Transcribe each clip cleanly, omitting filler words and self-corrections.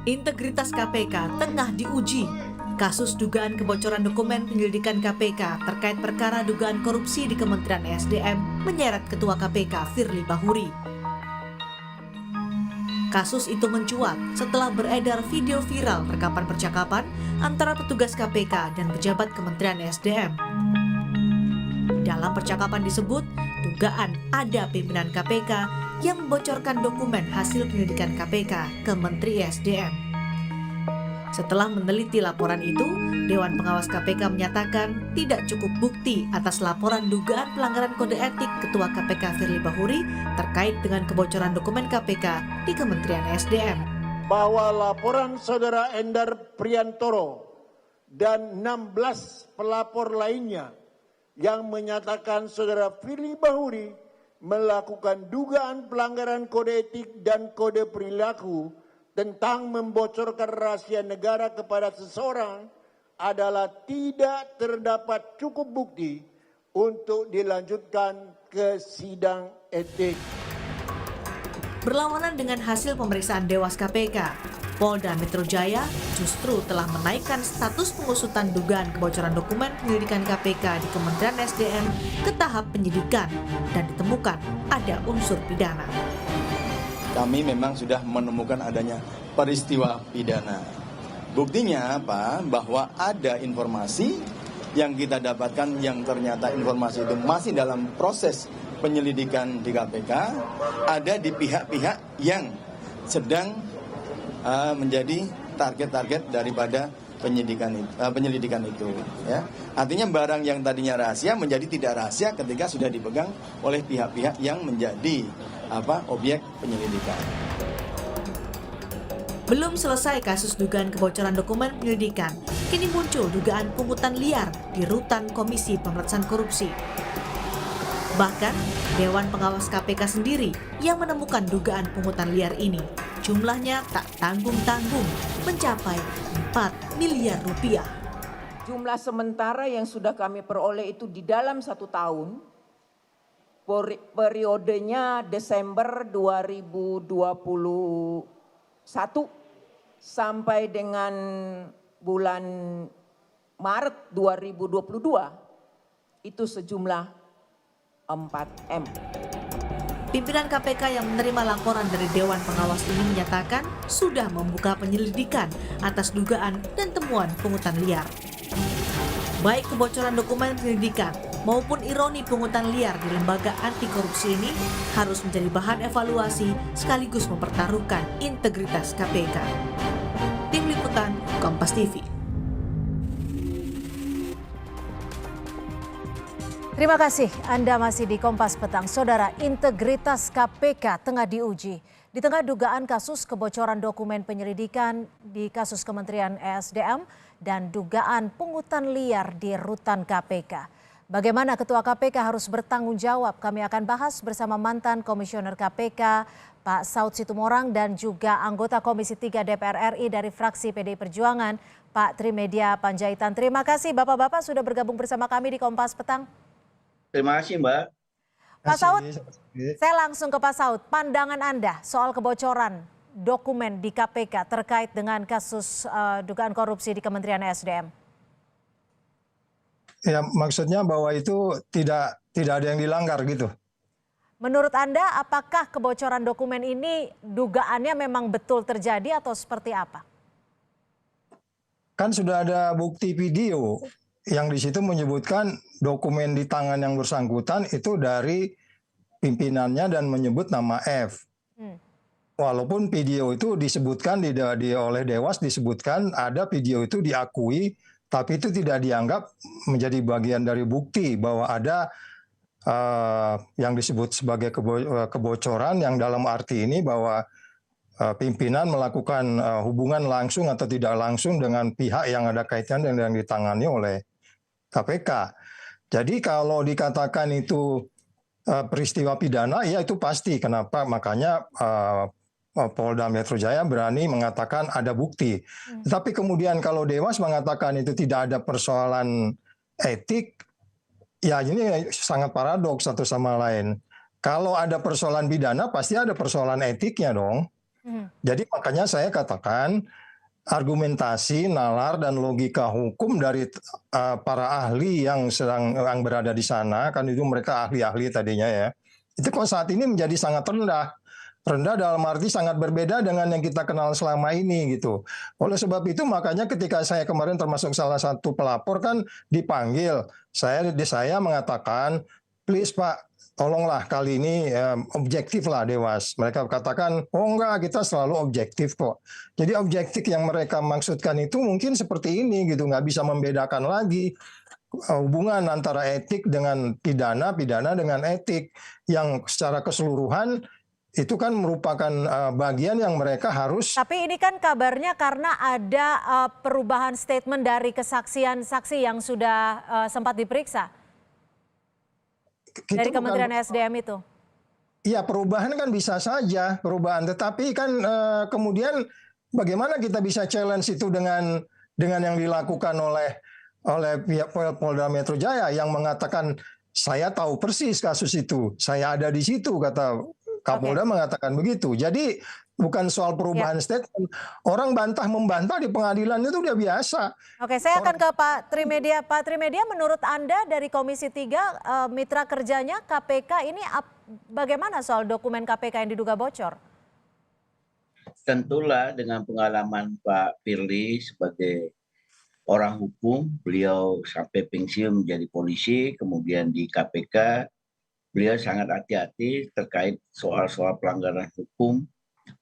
Integritas KPK tengah diuji. Kasus dugaan kebocoran dokumen penyelidikan KPK terkait perkara dugaan korupsi di Kementerian SDM menyeret Ketua KPK Firly Bahuri. Kasus itu mencuat setelah beredar video viral rekaman percakapan antara petugas KPK dan pejabat Kementerian SDM. Dalam percakapan disebut, dugaan ada pimpinan KPK yang membocorkan dokumen hasil penyelidikan KPK ke Menteri SDM. Setelah meneliti laporan itu, Dewan Pengawas KPK menyatakan tidak cukup bukti atas laporan dugaan pelanggaran kode etik Ketua KPK Firly Bahuri terkait dengan kebocoran dokumen KPK di Kementerian SDM. Bahwa laporan Saudara Endar Priantoro dan 16 pelapor lainnya yang menyatakan Saudara Firly Bahuri melakukan dugaan pelanggaran kode etik dan kode perilaku tentang membocorkan rahasia negara kepada seseorang adalah tidak terdapat cukup bukti untuk dilanjutkan ke sidang etik. Berlawanan dengan hasil pemeriksaan Dewas KPK, Polda Metro Jaya justru telah menaikkan status pengusutan dugaan kebocoran dokumen penyelidikan KPK di Kementerian SDM ke tahap penyidikan dan ditemukan ada unsur pidana. Kami memang sudah menemukan adanya peristiwa pidana. Buktinya apa? Bahwa ada informasi yang kita dapatkan yang ternyata informasi itu masih dalam proses penyelidikan di KPK, ada di pihak-pihak yang sedang menjadi target-target daripada penyelidikan itu. Ya. Artinya barang yang tadinya rahasia menjadi tidak rahasia ketika sudah dipegang oleh pihak-pihak yang menjadi objek penyelidikan. Belum selesai kasus dugaan kebocoran dokumen penyelidikan, kini muncul dugaan pungutan liar di rutan Komisi Pemberantasan Korupsi. Bahkan, Dewan Pengawas KPK sendiri yang menemukan dugaan pungutan liar ini, jumlahnya tak tanggung-tanggung, mencapai 4 miliar rupiah. Jumlah sementara yang sudah kami peroleh itu di dalam 1 tahun, periodenya Desember 2021 sampai dengan bulan Maret 2022 itu sejumlah 4 M. Pimpinan KPK yang menerima laporan dari Dewan Pengawas ini menyatakan sudah membuka penyelidikan atas dugaan dan temuan pungutan liar. Baik kebocoran dokumen penyelidikan maupun ironi pungutan liar di lembaga anti korupsi ini harus menjadi bahan evaluasi sekaligus mempertaruhkan integritas KPK. Tim Liputan Kompas TV. Terima kasih Anda masih di Kompas Petang. Saudara, integritas KPK tengah diuji. Di tengah dugaan kasus kebocoran dokumen penyelidikan di kasus Kementerian ESDM dan dugaan pungutan liar di rutan KPK. Bagaimana Ketua KPK harus bertanggung jawab? Kami akan bahas bersama mantan Komisioner KPK, Pak Saud Situmorang, dan juga anggota Komisi 3 DPR RI dari fraksi PDI Perjuangan, Pak Trimedia Panjaitan. Terima kasih Bapak-Bapak sudah bergabung bersama kami di Kompas Petang. Terima kasih Mbak. Pak Saud, saya langsung ke Pak Saud. Pandangan Anda soal kebocoran dokumen di KPK terkait dengan kasus dugaan korupsi di Kementerian SDM. Ya, maksudnya bahwa itu tidak ada yang dilanggar gitu. Menurut Anda, apakah kebocoran dokumen ini dugaannya memang betul terjadi atau seperti apa? Kan sudah ada bukti video yang di situ menyebutkan dokumen di tangan yang bersangkutan itu dari pimpinannya dan menyebut nama F. Walaupun video itu disebutkan oleh Dewas disebutkan ada video itu diakui, tapi itu tidak dianggap menjadi bagian dari bukti bahwa ada yang disebut sebagai kebocoran yang dalam arti ini bahwa pimpinan melakukan hubungan langsung atau tidak langsung dengan pihak yang ada kaitan dan yang ditangani oleh KPK. Jadi kalau dikatakan itu peristiwa pidana, ya itu pasti. Kenapa? Makanya Polda Metro Jaya berani mengatakan ada bukti. Tapi kemudian kalau Dewas mengatakan itu tidak ada persoalan etik, ya ini sangat paradoks satu sama lain. Kalau ada persoalan pidana, pasti ada persoalan etiknya dong. Jadi makanya saya katakan argumentasi, nalar dan logika hukum dari para ahli yang berada di sana, kan itu mereka ahli-ahli tadinya ya. Itu kok saat ini menjadi sangat rendah. Rendah dalam arti sangat berbeda dengan yang kita kenal selama ini gitu. Oleh sebab itu makanya ketika saya kemarin termasuk salah satu pelapor kan dipanggil, saya mengatakan, please Pak, tolonglah kali ini objektif lah Dewas. Mereka katakan, oh enggak, kita selalu objektif kok. Jadi objektif yang mereka maksudkan itu mungkin seperti ini gitu, nggak bisa membedakan lagi hubungan antara etik dengan pidana, pidana dengan etik yang secara keseluruhan itu kan merupakan bagian yang mereka harus. Tapi ini kan kabarnya karena ada perubahan statement dari kesaksian saksi yang sudah sempat diperiksa dari Kementerian SDM itu. Iya, perubahan kan bisa saja perubahan, tetapi kan kemudian bagaimana kita bisa challenge itu dengan yang dilakukan oleh pihak Polda Metro Jaya yang mengatakan saya tahu persis kasus itu, saya ada di situ, kata Kapolda mengatakan begitu. Jadi bukan soal perubahan statement. Orang membantah di pengadilan itu udah biasa. Oke, saya akan ke Pak Trimedia. Pak Trimedia, menurut Anda dari Komisi 3 mitra kerjanya KPK ini bagaimana soal dokumen KPK yang diduga bocor? Tentulah dengan pengalaman Pak Firly sebagai orang hukum, beliau sampai pensiun menjadi polisi, kemudian di KPK, beliau sangat hati-hati terkait soal-soal pelanggaran hukum,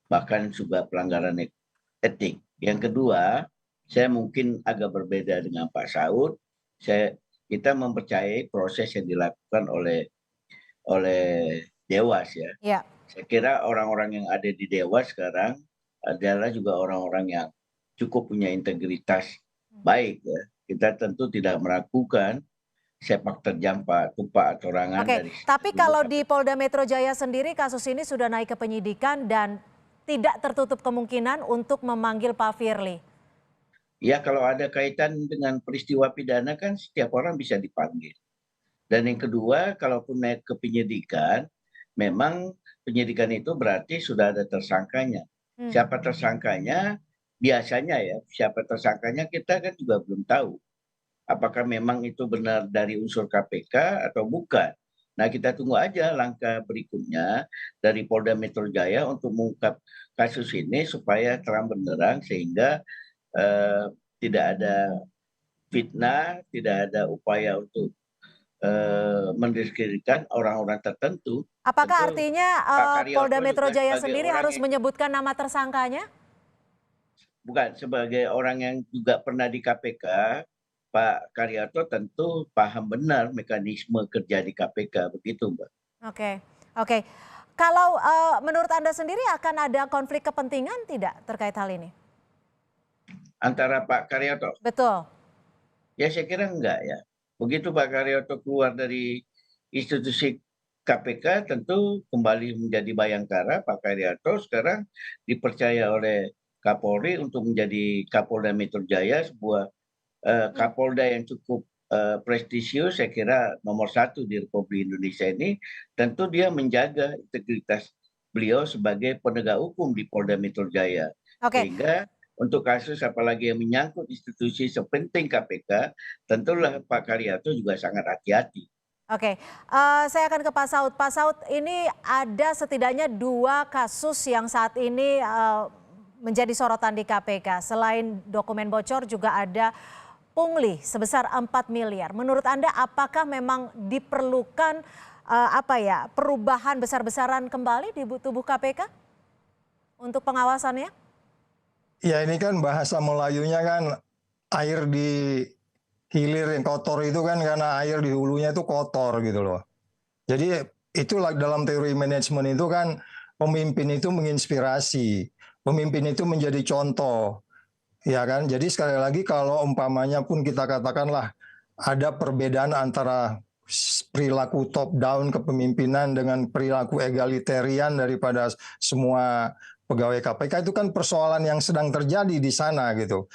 bahkan juga pelanggaran etik. Yang kedua, saya mungkin agak berbeda dengan Pak Saud. Kita mempercayai proses yang dilakukan oleh Dewas ya. Ya. Saya kira orang-orang yang ada di Dewas sekarang adalah juga orang-orang yang cukup punya integritas baik ya. Kita tentu tidak meragukan sepak terjang Pak Tupak Atorangan. Oke, tapi kalau di Polda Metro Jaya sendiri kasus ini sudah naik ke penyidikan dan tidak tertutup kemungkinan untuk memanggil Pak Firly. Ya, kalau ada kaitan dengan peristiwa pidana kan setiap orang bisa dipanggil. Dan yang kedua, kalaupun naik ke penyidikan, memang penyidikan itu berarti sudah ada tersangkanya. Siapa tersangkanya? Biasanya ya, siapa tersangkanya kita kan juga belum tahu. Apakah memang itu benar dari unsur KPK atau bukan. Nah, kita tunggu aja langkah berikutnya dari Polda Metro Jaya untuk mengungkap kasus ini supaya terang benderang sehingga tidak ada fitnah, tidak ada upaya untuk mendiskreditkan orang-orang tertentu. Apakah tentu artinya Polda Metro Jaya sendiri harus menyebutkan nama tersangkanya? Bukan, sebagai orang yang juga pernah di KPK, Pak Karyato tentu paham benar mekanisme kerja di KPK, begitu Mbak. Oke. Kalau menurut Anda sendiri akan ada konflik kepentingan tidak terkait hal ini? Antara Pak Karyato? Betul. Ya saya kira enggak ya. Begitu Pak Karyato keluar dari institusi KPK tentu kembali menjadi Bayangkara. Pak Karyato sekarang dipercaya oleh Kapolri untuk menjadi Kapolda Metro Jaya, sebuah Kapolda yang cukup prestisius, saya kira nomor 1 di Republik Indonesia ini. Tentu dia menjaga integritas beliau sebagai penegak hukum di Polda Metro Jaya. Sehingga untuk kasus apalagi yang menyangkut institusi sepenting KPK, tentulah Pak Karyato juga sangat hati-hati. Oke, saya akan ke Pak Saud. Pak Saud, ini ada setidaknya 2 kasus yang saat ini menjadi sorotan di KPK. Selain dokumen bocor juga ada pungli sebesar 4 miliar. Menurut Anda apakah memang diperlukan perubahan besar-besaran kembali di tubuh KPK untuk pengawasannya? Ya ini kan bahasa Melayunya kan air di hilir yang kotor itu kan karena air di hulunya itu kotor gitu loh. Jadi itulah dalam teori manajemen itu kan pemimpin itu menginspirasi, pemimpin itu menjadi contoh. Ya kan, jadi sekali lagi kalau umpamanya pun kita katakanlah ada perbedaan antara perilaku top down kepemimpinan dengan perilaku egalitarian daripada semua pegawai KPK, itu kan persoalan yang sedang terjadi di sana gitu.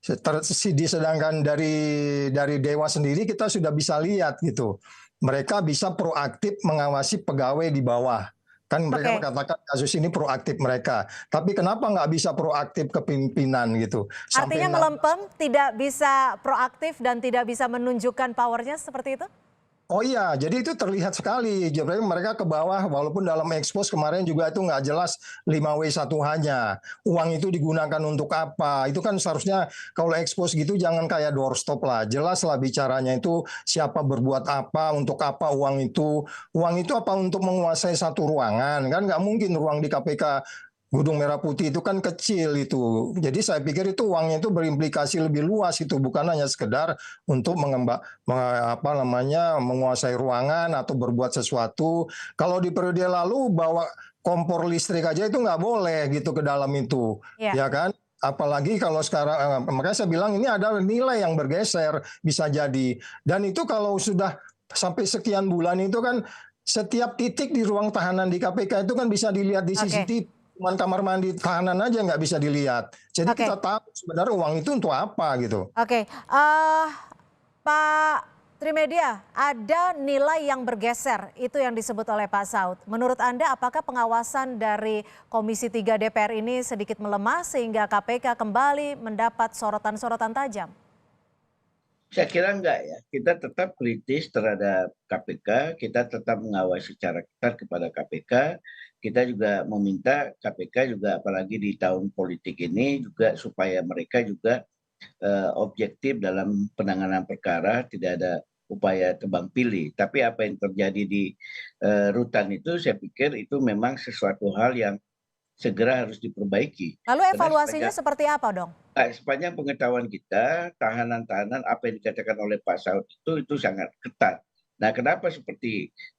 Sedangkan dari Dewas sendiri kita sudah bisa lihat gitu, mereka bisa proaktif mengawasi pegawai di bawah. Kan mereka Oke. katakan kasus ini proaktif mereka. Tapi kenapa nggak bisa proaktif ke pimpinan gitu? Sampai Artinya melempem, tidak bisa proaktif dan tidak bisa menunjukkan powernya seperti itu? Oh iya, jadi itu terlihat sekali. Jadi mereka ke bawah, walaupun dalam ekspos kemarin juga itu nggak jelas 5W1H-nya. Uang itu digunakan untuk apa? Itu kan seharusnya kalau ekspos gitu jangan kayak doorstop lah. Jelas lah bicaranya itu siapa berbuat apa, untuk apa uang itu. Uang itu apa untuk menguasai satu ruangan? Kan nggak mungkin ruang di KPK Gedung Merah Putih itu kan kecil itu. Jadi saya pikir itu uangnya itu berimplikasi lebih luas itu, bukan hanya sekedar untuk menguasai ruangan atau berbuat sesuatu. Kalau di periode lalu bawa kompor listrik aja itu nggak boleh gitu ke dalam itu, Ya. ya kan? Apalagi kalau sekarang, makanya saya bilang ini ada nilai yang bergeser bisa jadi. Dan itu kalau sudah sampai sekian bulan itu kan setiap titik di ruang tahanan di KPK itu kan bisa dilihat di Oke. CCTV. Cuman kamar mandi tahanan aja nggak bisa dilihat. Jadi Oke. kita tahu sebenarnya uang itu untuk apa gitu. Oke, Pak Trimedia, ada nilai yang bergeser, itu yang disebut oleh Pak Saud. Menurut Anda, apakah pengawasan dari Komisi 3 DPR ini sedikit melemah sehingga KPK kembali mendapat sorotan-sorotan tajam? Saya kira enggak ya. Kita tetap kritis terhadap KPK, kita tetap mengawasi secara ketat kepada KPK. Kita juga meminta KPK juga apalagi di tahun politik ini juga supaya mereka juga objektif dalam penanganan perkara, tidak ada upaya tebang pilih. Tapi apa yang terjadi di rutan itu saya pikir itu memang sesuatu hal yang segera harus diperbaiki. Lalu Karena evaluasinya seperti apa dong? sepanjang pengetahuan kita, tahanan-tahanan apa yang dikatakan oleh Pak Saud itu sangat ketat. Nah, kenapa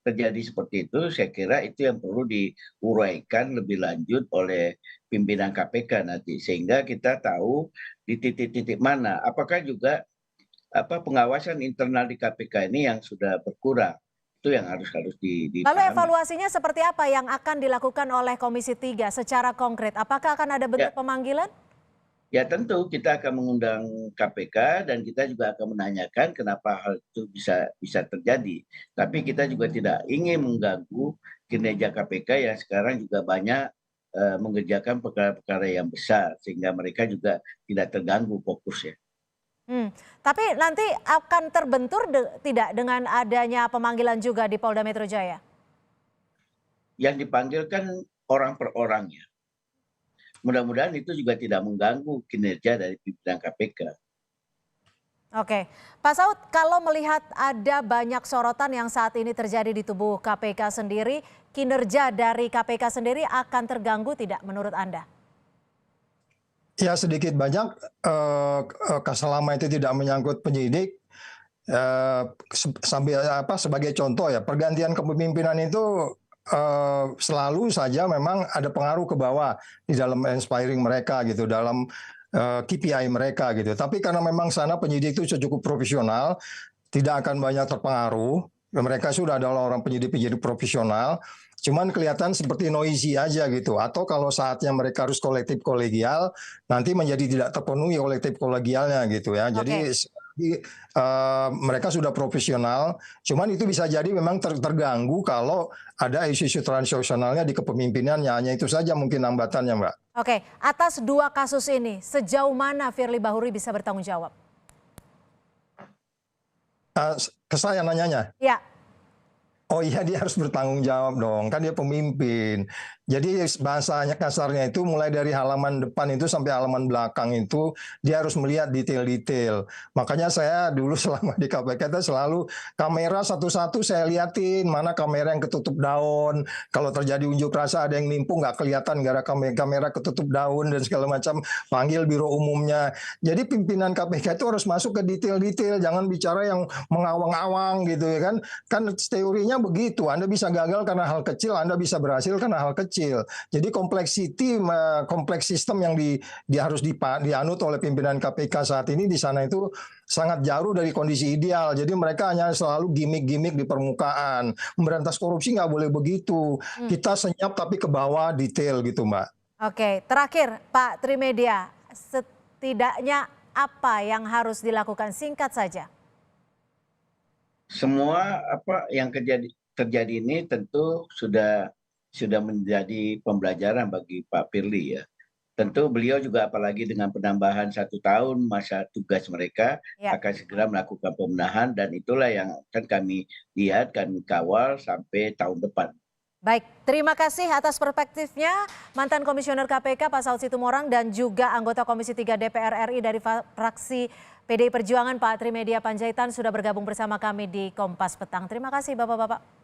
terjadi seperti itu? Saya kira itu yang perlu diuraikan lebih lanjut oleh pimpinan KPK nanti, sehingga kita tahu di titik-titik mana. Apakah juga pengawasan internal di KPK ini yang sudah berkurang? Itu yang harus Lalu dipahami. evaluasinya seperti apa yang akan dilakukan oleh Komisi 3 secara konkret? Apakah akan ada bentuk pemanggilan? Ya tentu kita akan mengundang KPK dan kita juga akan menanyakan kenapa hal itu bisa terjadi. Tapi kita juga tidak ingin mengganggu kinerja KPK yang sekarang juga banyak mengerjakan perkara-perkara yang besar sehingga mereka juga tidak terganggu fokusnya. Tapi nanti akan terbentur tidak dengan adanya pemanggilan juga di Polda Metro Jaya? Yang dipanggil kan orang per orangnya. Mudah-mudahan itu juga tidak mengganggu kinerja dari pimpinan KPK. Oke, Pak Saud, kalau melihat ada banyak sorotan yang saat ini terjadi di tubuh KPK sendiri, kinerja dari KPK sendiri akan terganggu tidak menurut Anda? Ya sedikit banyak selama itu tidak menyangkut penyidik. Sebagai contoh ya, pergantian kepemimpinan itu selalu saja memang ada pengaruh ke bawah di dalam inspiring mereka gitu, dalam KPI mereka gitu. Tapi karena memang sana penyidik itu cukup profesional, tidak akan banyak terpengaruh. Mereka sudah adalah orang penyidik-penyidik profesional. Cuman kelihatan seperti noisy aja gitu. Atau kalau saatnya mereka harus kolektif kolegial, nanti menjadi tidak terpenuhi kolektif kolegialnya gitu ya. Jadi mereka sudah profesional, cuman itu bisa jadi memang terganggu kalau ada isu-isu transaksionalnya di kepemimpinannya. Hanya itu saja mungkin hambatannya, Mbak. Oke, atas dua kasus ini, sejauh mana Firly Bahuri bisa bertanggung jawab? Ke saya nanyanya? Ya. Oh iya, dia harus bertanggung jawab dong, kan dia pemimpin. Jadi bahasanya kasarnya itu mulai dari halaman depan itu sampai halaman belakang itu dia harus melihat detail-detail. Makanya saya dulu selama di KPK itu selalu kamera satu-satu saya liatin, mana kamera yang ketutup daun. Kalau terjadi unjuk rasa ada yang nimpung nggak kelihatan gara kamera ketutup daun dan segala macam, panggil biro umumnya. Jadi pimpinan KPK itu harus masuk ke detail-detail, jangan bicara yang mengawang-awang gitu ya kan. Kan teorinya begitu, Anda bisa gagal karena hal kecil, Anda bisa berhasil karena hal kecil. Jadi kompleks sistem yang harus dianut oleh pimpinan KPK saat ini di sana itu sangat jauh dari kondisi ideal. Jadi mereka hanya selalu gimmick-gimmick di permukaan. Memberantas korupsi nggak boleh begitu. Kita senyap tapi ke bawah detail gitu, Mbak. Oke, terakhir Pak Trimedia, setidaknya apa yang harus dilakukan, singkat saja? Semua apa yang terjadi ini tentu sudah sudah menjadi pembelajaran bagi Pak Firly ya. Tentu beliau juga apalagi dengan penambahan 1 tahun masa tugas mereka akan segera melakukan pembenahan dan itulah yang akan kami lihat, kami kawal sampai tahun depan. Baik, terima kasih atas perspektifnya mantan Komisioner KPK Pak Saud Situmorang dan juga anggota Komisi 3 DPR RI dari fraksi PDI Perjuangan Pak Trimedia Panjaitan sudah bergabung bersama kami di Kompas Petang. Terima kasih Bapak-Bapak.